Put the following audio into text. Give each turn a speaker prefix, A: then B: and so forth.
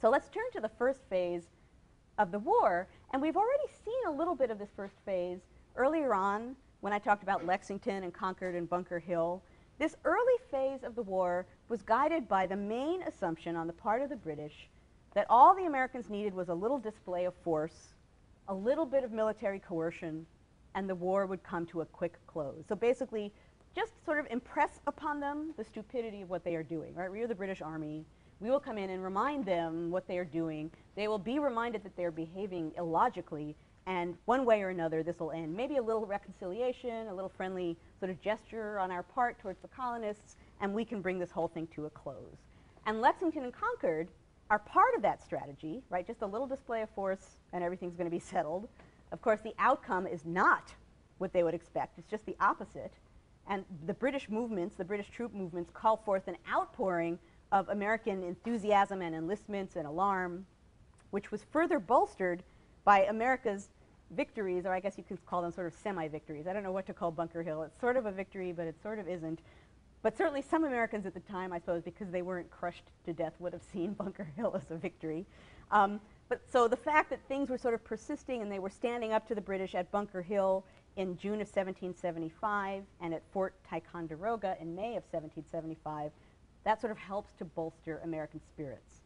A: So let's turn to the first phase of the war, and we've already seen a little bit of this first phase earlier on when I talked about Lexington and Concord and Bunker Hill. This early phase of the war was guided by the main assumption on the part of the British that all the Americans needed was a little display of force, a little bit of military coercion, and the war would come to a quick close. So basically, just sort of impress upon them the stupidity of what they are doing, right? We are the British Army. We will come in and remind them what they are doing. They will be reminded that they're behaving illogically, and one way or another, this will end. Maybe a little reconciliation, a little friendly sort of gesture on our part towards the colonists, and we can bring this whole thing to a close. And Lexington and Concord are part of that strategy, right? Just a little display of force, and everything's going to be settled. Of course, the outcome is not what they would expect. It's just the opposite. And the British movements, the British troop movements, call forth an outpouring of American enthusiasm and enlistments and alarm, which was further bolstered by America's victories, or I guess you could call them sort of semi-victories. I don't know what to call Bunker Hill. It's sort of a victory, but it sort of isn't. But certainly some Americans at the time, I suppose, because they weren't crushed to death, would have seen Bunker Hill as a victory. But so the fact that things were sort of persisting and they were standing up to the British at Bunker Hill in June of 1775 and at Fort Ticonderoga in May of 1775, that sort of helps to bolster American spirits.